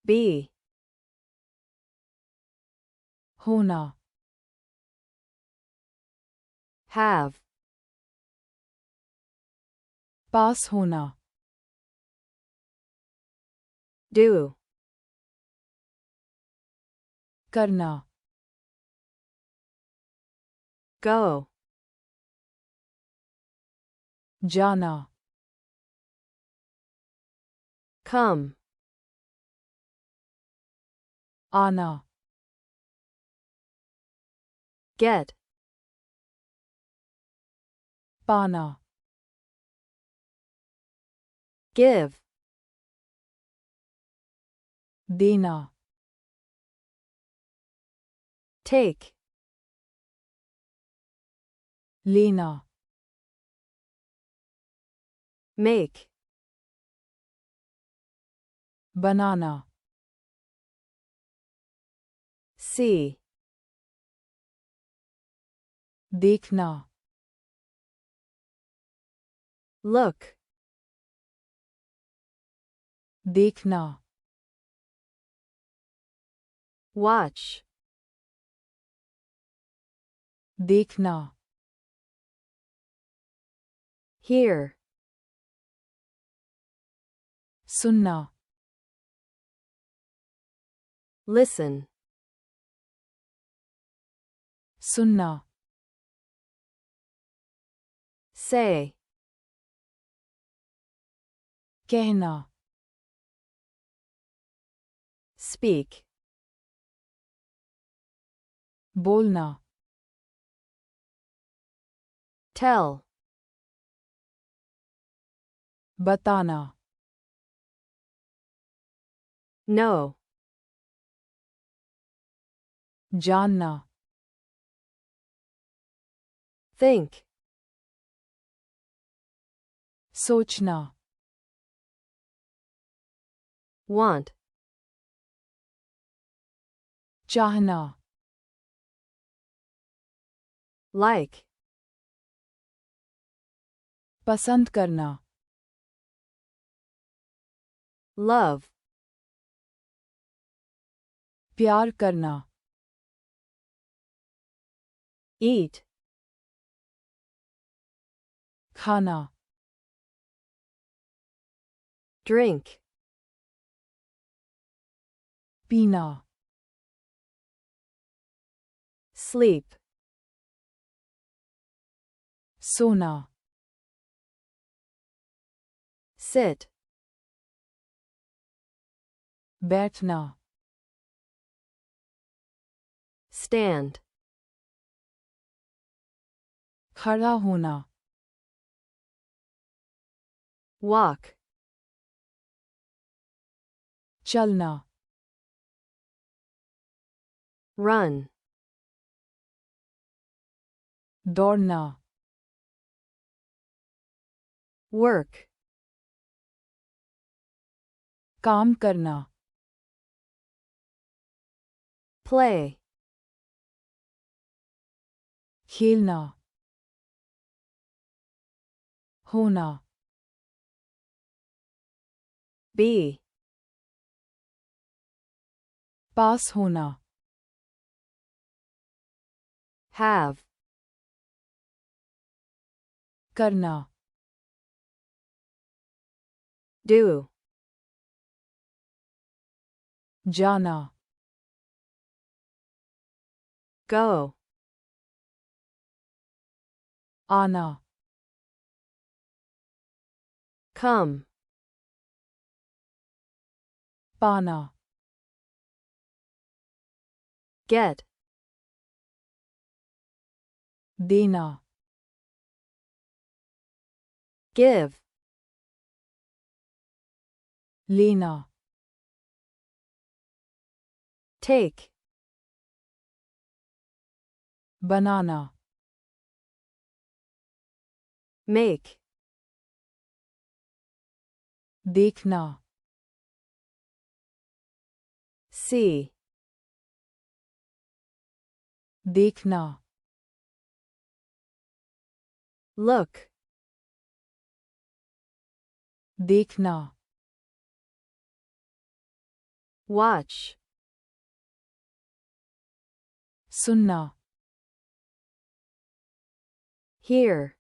be, होना, have, पास होना, do, करना, go, जाना, come, आना, get, पाना, give, देना, take, लेना, make, बनाना, see, देखना, look, देखना, watch, देखना, hear, सुनना, listen, सुनना, say, कहना, speak, बोलना, tell, बताना, know, जानना, think, सोचना, want, चाहना, like, पसंद करना, love, प्यार करना, eat, खाना, drink, पीना, sleep, सोना, sit, बैठना, stand, खड़ा होना, walk, चलना, run, दौड़ना, work, काम करना, play, खेलना, होना, be, पास होना, have, करना, do, जाना, go, आना, come, पाना, get, देना, give, लेना, take, बनाना, make, देखना, see, देखना, look, देखना, watch, सुनना, hear,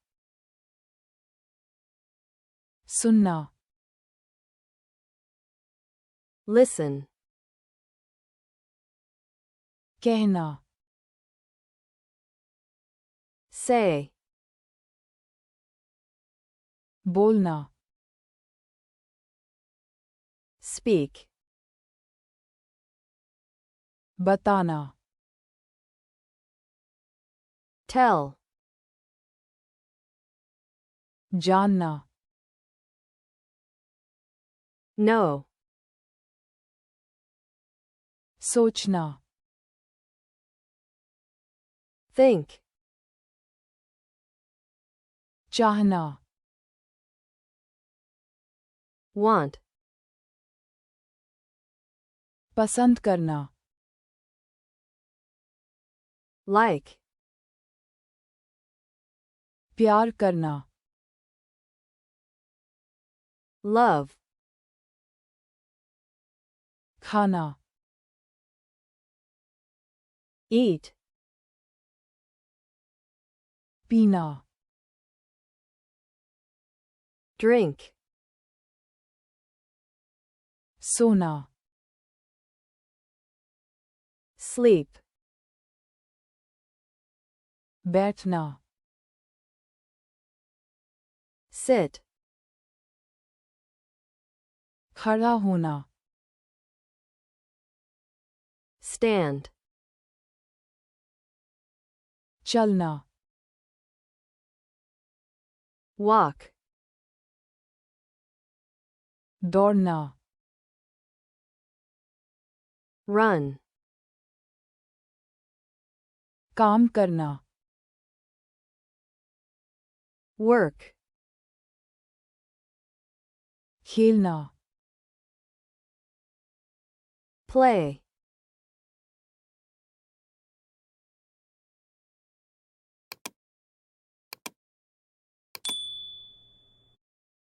सुनना, listen, कहना, say, बोलना, speak, बताना, tell, जानना, know, सोचना, think, चाहना, want, पसंद करना, like, प्यार करना, love, खाना, eat, पीना, drink, सोना, sleep, बैठना, sit, खड़ा होना, stand, चलना, walk, दौड़ना, run, काम करना, work, खेलना, play,